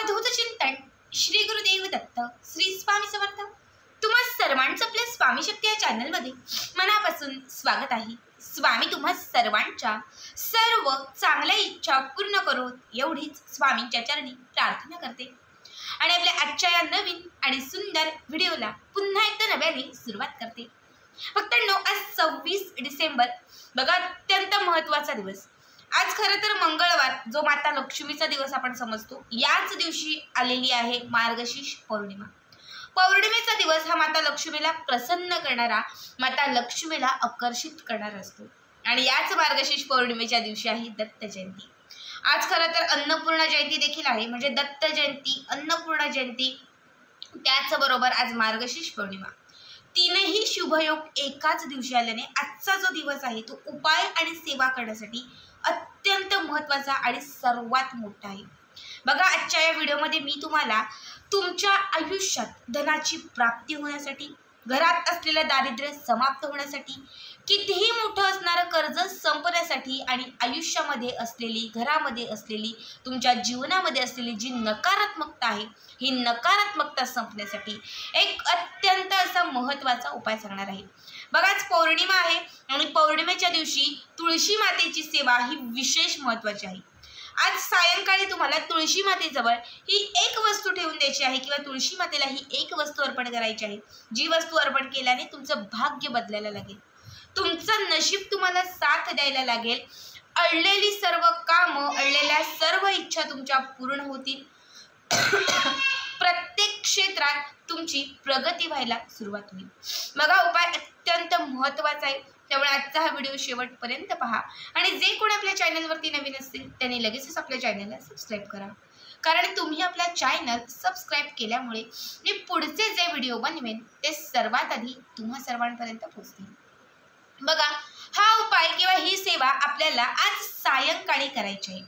अवधूत चिंतन श्री गुरुदेव दत्त श्री स्वामी समर्थ। तुम्हा सर्वांचं आपल्या स्वामी शक्ती या चॅनलमध्ये मनापासून स्वागत आहे। स्वामी तुम्हा सर्वांच्या सर्व चांगल्या इच्छा पूर्ण करो एवढीच स्वामींच्या चरणी प्रार्थना करते आणि आपल्या आजच्या या नवीन आणि सुंदर व्हिडिओला पुन्हा एकदा नव्याने सुरुवात करते। फक्त आज 26 डिसेंबर बघा, अत्यंत महत्त्वाचा दिवस। आज खरं तर मंगळवार जो माता लक्ष्मीचा दिवस आपण समजतो, याच दिवशी आलेली आहे मार्गशीर्ष पौर्णिमा। पौर्णिमेचा दिवस हा माता लक्ष्मीला प्रसन्न करणारा, माता लक्ष्मीला आकर्षित करणारा असतो आणि याच मार्गशीर्ष पौर्णिमेच्या दिवशी आहे दत्त जयंती। आज खरं तर अन्नपूर्णा जयंती देखील आहे, म्हणजे दत्त जयंती, अन्नपूर्णा जयंती, त्याचबरोबर आज मार्गशीर्ष पौर्णिमा, तीनही शुभयोग एकाच दिवशी आल्याने आजचा जो दिवस आहे तो उपाय आणि सेवा करण्यासाठी अत्यंत महत्त्वाचा आणि सर्वात मोठा आहे। बघा, आजच्या या व्हिडिओमध्ये मी तुम्हाला तुमच्या आयुष्यात धनाची प्राप्ती होण्यासाठी, घरात असलेलं दारिद्र्य समाप्त होण्यासाठी, कितीही मोठं असणारं कर्ज संपण्यासाठी आणि आयुष्यामध्ये असलेली, घरामध्ये असलेली, तुमच्या जीवनामध्ये असलेली जी नकारात्मकता आहे, ही नकारात्मकता संपण्यासाठी एक अत्यंत असा महत्त्वाचा उपाय सांगणार आहे। बघाच, पौर्णिमा आहे आणि पौर्णिमेच्या दिवशी तुळशी मातेची सेवा ही विशेष महत्त्वाची आहे। आज सायंकाळी तुम्हाला तुळशी मातेजवळ ही एक वस्तू ठेवून द्यायची आहे किंवा तुळशी मातेला ही एक वस्तू अर्पण करायची आहे, जी वस्तू अर्पण केल्याने तुमचं भाग्य बदलायला लागेल, तुमचं नशीब तुम्हाला साथ द्यायला लागेल, अडलेली सर्व कामं, अडलेल्या सर्व इच्छा तुमच्या पूर्ण होतील, प्रत्येक क्षेत्रात तुमची प्रगती व्हायला सुरुवात होईल। बघा, उपाय अत्यंत महत्त्वाचा आहे, त्यामुळे आजचा हा व्हिडिओ शेवटपर्यंत पहा आणि जे कोणी आपल्या चॅनलवरती नवीन असतील त्यांनी लगेचच आपल्या चॅनलला सबस्क्राईब करा, कारण तुम्ही आपल्या चॅनल सबस्क्राईब केल्यामुळे मी पुढचे जे व्हिडिओ बनवेन ते सर्वात आधी तुम्हा सर्वांपर्यंत पोहोचतील। बघा, हा उपाय किंवा ही सेवा आपल्याला आज सायंकाळी करायची आहे,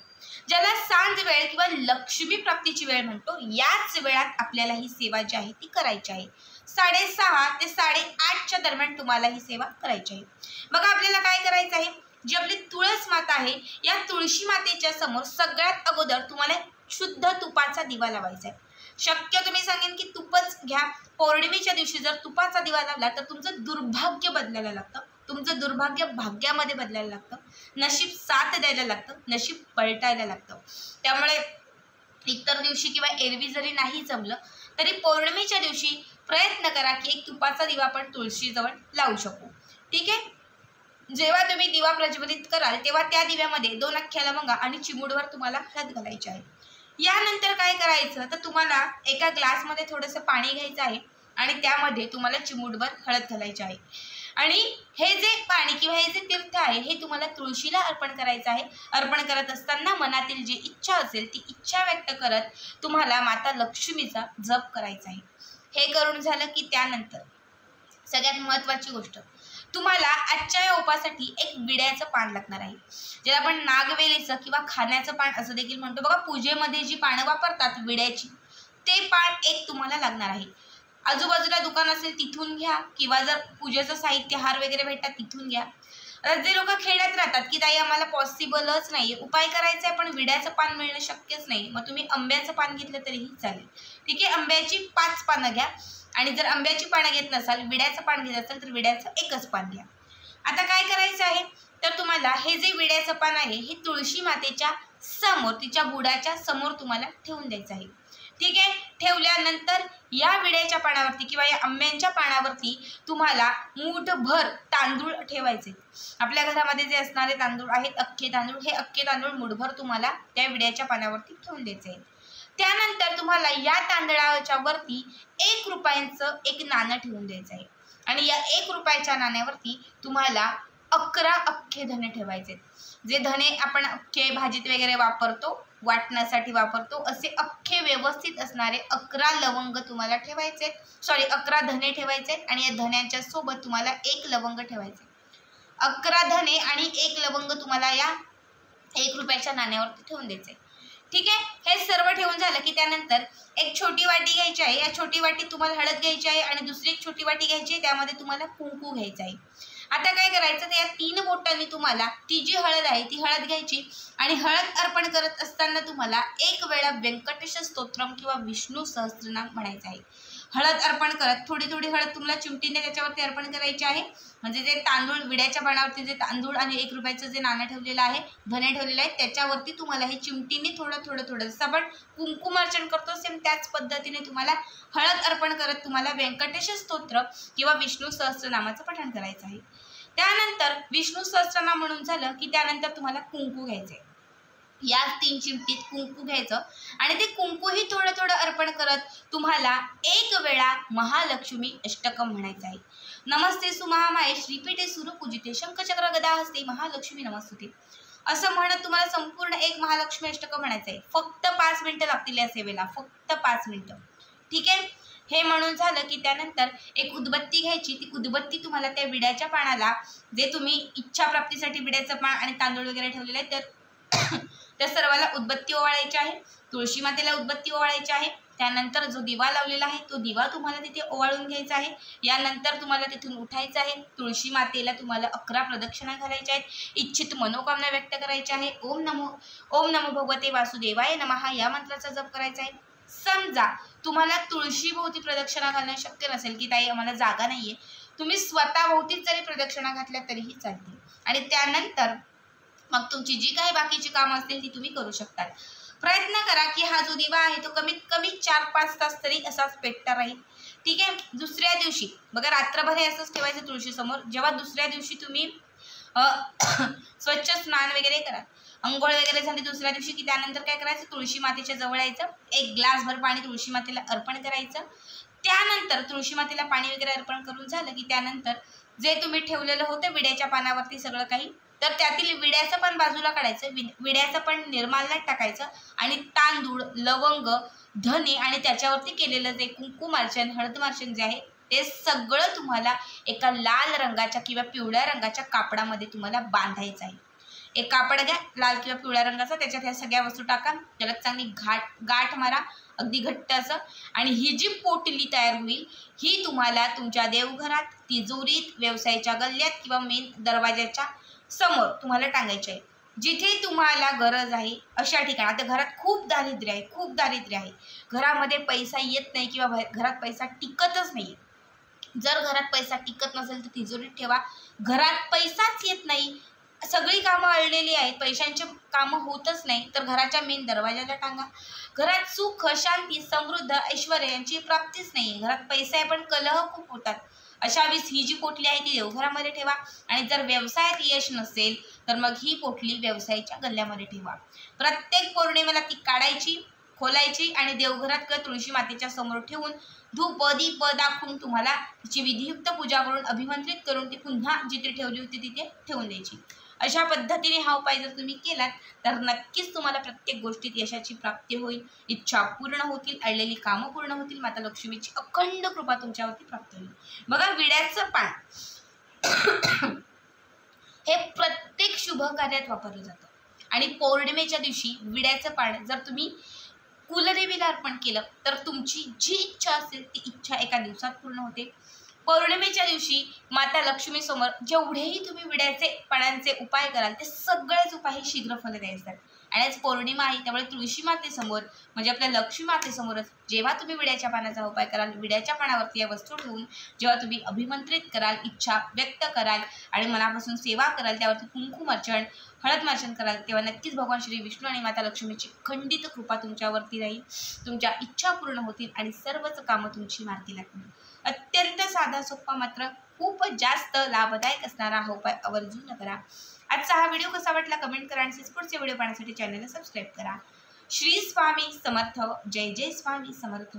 ज्याला सांज वेळ किंवा लक्ष्मी प्राप्तीची वेळ म्हणतो। याच वेळात आपल्याला ही सेवा जी आहे ती करायची आहे। 6:30 ते 8:30च्या दरम्यान तुम्हाला ही सेवा करायची आहे। बघा, आपल्याला काय करायचं आहे, जी आपली तुळस माता आहे, या तुळशी मातेच्या समोर सगळ्यात अगोदर तुम्हाला शुद्ध तुपाचा दिवा लावायचा आहे। शक्यतो मी सांगेन की तुपच घ्या। पौर्णिमेच्या दिवशी जर तुपाचा दिवा लावला तर तुमचं दुर्भाग्य बदलायला लागतं, तुमचं दुर्भाग्य भाग्यामध्ये बदलायला लागतं, नशीब साथ द्यायला लागतं, नशीब पलटायला लागतं। त्यामुळे इतर दिवशी किंवा एरवी जरी नाही जमलं तरी पौर्णिमेच्या दिवशी प्रयत्न करा की एक तुपाचा दिवा आपण तुळशीजवळ लावू शकू। ठीक आहे, जेव्हा तुम्ही दिवा प्रज्वलित कराल तेव्हा त्या दिव्यामध्ये 2 अख्ख्या लवंगा आणि चिमूटभर तुम्हाला हळद घालायची आहे। यानंतर काय करायचं तर तुम्हाला एका ग्लासमध्ये थोडंसं पाणी घ्यायचं आहे आणि त्यामध्ये तुम्हाला चिमूटभर हळद घालायची आहे आणि हे जे पाणी किंवा हे जे तीर्थ आहे हे तुम्हाला तुळशीला अर्पण करायचं आहे। अर्पण करत असताना मनातील जी इच्छा असेल ती इच्छा व्यक्त करत तुम्हाला माता लक्ष्मीचा जप करायचा आहे। हे करून झालं की त्यानंतर सगळ्यात महत्त्वाची गोष्ट, तुम्हाला आजच्या या उपासाठी एक विड्याचं पान लागणार आहे, ज्याला आपण नागवेलीचं किंवा खाण्याचं पान असं देखील म्हणतो। बघा, पूजेमध्ये जी पानं वापरतात विड्याची, ते पान एक तुम्हाला लागणार आहे। आजूबाजूला दुकान असेल तिथून घ्या किंवा जर पूजेचं साहित्य, हार वगैरे भेटतात तिथून घ्या। जे लोक खेड्यात राहतात की ताई आम्हाला पॉसिबलच नाही उपाय करायचा आहे पण विड्याचं पान मिळणं शक्यच नाही, मग तुम्ही आंब्याचं पान घेतलं तरीही चालेल। ठीक आहे, आंब्याची 5 पानं घ्या आणि जर आंब्याची पानं घेत नसाल, विड्याचं पान घेत असाल तर विड्याचं एकच पान घ्या। आता काय करायचं आहे तर तुम्हाला हे जे विड्याचं पान आहे हे तुळशी मातेच्या समोर, तिच्या बुडाच्या समोर तुम्हाला ठेवून द्यायचं आहे। ठीक आहे, ठेवल्यानंतर या विड्याच्या पानावरती किंवा या आंब्यांच्या पानावरती तुम्हाला मूठभर तांदूळ ठेवायचे। आपल्या घरामध्ये जे असणारे तांदूळ आहेत, अख्खे तांदूळ, हे अख्खे तांदूळ मूठभर तुम्हाला त्या विड्याच्या पानावरती ठेवून द्यायचे आहे। त्यानंतर तुम्हाला या तांदळाच्या वरती 1 रुपयाचं एक नाणं ठेवून द्यायचं आहे आणि या 1 रुपयाच्या नाण्यावरती तुम्हाला 11 अख्खे धने ठेवायचे। जे धने आपण अख्खे भाजीत वगैरे वापरतो, वाटण्यासाठी वापरतो, असे अख्खे व्यवस्थित असणारे 11 लवंग तुम्हाला ठेवायचे, 11 धने ठेवायचे आणि या धन्यांच्या सोबत तुम्हाला 1 लवंग ठेवायचे। 11 धने आणि 1 लवंग तुम्हाला या 1 रुपयाच्या नाण्यावरती ठेवून द्यायचे। ठीक आहे, हे सर्व ठेवून झालं की त्यानंतर एक छोटी वाटी घ्यायची आहे। या छोटी वाटीत तुम्हाला हळद घ्यायची आहे आणि दुसरी एक छोटी वाटी घ्यायची आहे, त्यामध्ये तुम्हाला कुंकू घ्यायचं आहे आता काय करायचं, तर या 3 बोटांनी तुम्हाला ती जी हळद आहे ती हळद घ्यायची आणि हळद अर्पण करत असताना तुम्हाला 1 वेळा व्यंकटेश स्तोत्रम किंवा विष्णू सहस्त्रनाम म्हणायचं आहे. हळद अर्पण करत थोडी थोडी हळद तुम्हाला चिमटीने त्याच्यावरती अर्पण करायची आहे. म्हणजे जे तांदूळ, विड्याच्या पानावरती जे तांदूळ आणि 1 रुपयाचं जे नाणं ठेवलेलं आहे, धने ठेवलेलं आहे, त्याच्यावरती तुम्हाला हे चिमटीने थोडं थोडं थोडं, जसं आपण कुंकुमार्चन करतो सेम त्याच पद्धतीने तुम्हाला हळद अर्पण करत तुम्हाला व्यंकटेश स्तोत्र किंवा विष्णू सहस्त्रनामाचं पठण करायचं आहे. त्यानंतर विष्णू सहस्त्रनाम म्हणून झालं की त्यानंतर तुम्हाला कुंकू घ्यायचे. या 3 चिमटीत कुंकू घ्यायचं आणि ते कुंकूही थोडं थोडं अर्पण करत तुम्हाला 1 वेळा महालक्ष्मी अष्टकम म्हणायचं आहे. नमस्ते सुमहामाये श्रीपीठे सुरपूजिते शंखचक्र गदा हस्ते महालक्ष्मी नमस्तुते असं म्हणत तुम्हाला संपूर्ण 1 महालक्ष्मी अष्टकम म्हणायचं आहे. फक्त 5 मिनिटं लागतील या सेवेला, फक्त 5 मिनिटं. ठीक आहे. हे म्हणून झालं की त्यानंतर एक उदबत्ती घ्यायची. ती उदबत्ती तुम्हाला त्या विड्याच्या पानाला, जे तुम्ही इच्छा प्राप्तीसाठी विड्याचं पान आणि तांदूळ वगैरे ठेवलेलं आहे, तर त्या सर्वाला उदबत्ती ओवाळायची आहे. तुळशी मातेला उदबत्ती ओवाळायची आहे. त्यानंतर जो दिवा लावलेला आहे तो दिवा तुम्हाला तिथे ओवाळून घ्यायचा आहे. यानंतर तुम्हाला तिथून उठायचं आहे. तुळशी मातेला तुम्हाला 11 प्रदक्षिणा घालायच्या आहेत. इच्छित मनोकामना व्यक्त करायची आहे. ओम नमो भगवते वासुदेवाय नमः या मंत्राचा जप करायचा आहे. समजा तुम्हाला तुळशी भोवती प्रदक्षिणा घालणं शक्य नसेल की ताई आम्हाला जागा नाहीये, तुम्ही स्वतः भोवतीच जरी प्रदक्षिणा घातल्या तरीही चालते. आणि त्यानंतर मग तुमची जी काही बाकीची कामं असतील ती तुम्ही करू शकता. प्रयत्न करा की हा जो दिवा आहे तो कमीत कमी 4-5 तास तरी असाच पेटता राहील. ठीक आहे. दुसऱ्या दिवशी बघा, रात्रभर हे असंच ठेवायचं तुळशी समोर. जेव्हा दुसऱ्या दिवशी तुम्ही स्वच्छ स्नान वगैरे करा, अंघोळ वगैरे झाली दुसऱ्या दिवशी की त्यानंतर काय करायचं, तुळशी मातेच्या जवळ यायचं. 1 ग्लासभर पाणी तुळशी मातेला अर्पण करायचं. त्यानंतर तुळशी मातेला पाणी वगैरे अर्पण करून झालं की त्यानंतर जे तुम्ही ठेवलेलं होतं विड्याच्या पानावरती सगळं काही, तर त्यातील विड्याचं पण बाजूला काढायचं. विड्याचं पण निर्माल्यात टाकायचं आणि तांदूळ, लवंग, धने आणि त्याच्यावरती केलेलं जे कुंकुमार्चन, हळदमार्चन जे आहे ते सगळं तुम्हाला एका लाल रंगाच्या किंवा पिवळ्या रंगाच्या कापडामध्ये तुम्हाला बांधायचं आहे. एक कापड घ्या लाल किंवा पिवळ्या रंगाचा, त्याच्यात ह्या सगळ्या वस्तू टाका, त्याला चांगली गाठ मारा अगदी घट्ट असं. आणि ही जी पोटली तयार होईल ही तुम्हाला तुमच्या देवघरात, तिजोरीत, व्यवसायाच्या गल्ल्यात किंवा मेन दरवाजाच्या समोर तुम्हाला टांगायचे आहे. जिथे तुम्हाला गरज आहे अशा ठिकाणी. आता घरात खूप दारिद्र्य आहे, घरामध्ये पैसा येत नाही किंवा घरात पैसा टिकतच नाही. जर घरात पैसा टिकत नसेल तर तिजोरीत ठेवा. घरात पैसाच येत नाही, सगळी कामं अडलेली आहेत, पैशांची कामं होतच नाही, तर घराच्या मेन दरवाजाला टांगा. घरात सुख, शांती, समृद्ध, ऐश्वर्य यांची प्राप्तीच नाही, घरात पैसा आहे पण कलह खूप होतात. अशा वेळेस ही जी पोटली आहे ती देवघरामध्ये ठेवा. आणि जर व्यवसायात यश नसेल तर मग ही पोटली व्यवसायाच्या गल्ल्यामध्ये ठेवा. प्रत्येक पौर्णिमेला ती काढायची, खोलायची आणि देवघरात किंवा तुळशी मातेच्या समोर ठेवून धूप दीप दाखवून तुम्हाला तिची विधियुक्त पूजा करून अभिमंत्रित करून ती पुन्हा जिथे ठेवली होती तिथे ठेवून द्यायची. अशा पद्धतीने हा उपाय जर तुम्ही केलात तर नक्कीच तुम्हाला प्रत्येक गोष्टीत यशाची प्राप्ती होईल, इच्छा पूर्ण होतील, अडलेली कामं पूर्ण होतील, माता लक्ष्मीची अखंड कृपा तुमच्यावरती प्राप्त होईल. बघा, विड्याचं पान हे प्रत्येक शुभ कार्यात वापरलं जातं. आणि पौर्णिमेच्या दिवशी विड्याचं पान जर तुम्ही कुलदेवीला अर्पण केलं तर तुमची जी इच्छा असेल ती इच्छा एका दिवसात पूर्ण होते. पौर्णिमेच्या दिवशी माता लक्ष्मी समोर जेवढेही तुम्ही विड्याचे पानांचे उपाय कराल ते सगळेच उपाय हे शीघ्र फलदायी असतात. आणि आज पौर्णिमा आहे त्यामुळे तुळशी मातेसमोर म्हणजे आपल्या लक्ष्मी मातेसमोरच जेव्हा तुम्ही विड्याच्या पानाचा उपाय कराल, विड्याच्या पानावरती या वस्तू ठेवून जेव्हा तुम्ही अभिमंत्रित कराल, इच्छा व्यक्त कराल आणि मनापासून सेवा कराल, त्यावरती कुंकुमार्चन, हळदमार्चन कराल, तेव्हा नक्कीच भगवान श्री विष्णू आणि माता लक्ष्मीची खंडित कृपा तुमच्यावरती राहील. तुमच्या इच्छा पूर्ण होतील आणि सर्वच कामं तुमची मार्गी लागतील. अत्यंत साधा सोपा मात्र खूप जास्त लाभदायक असणारा हा उपाय आवर्जून करा. आजचा हा व्हिडिओ कसा वाटला कमेंट करा आणि पुढचे व्हिडिओ पाहण्यासाठी चॅनलला सबस्क्राईब करा. श्री स्वामी समर्थ. जय जय स्वामी समर्थ.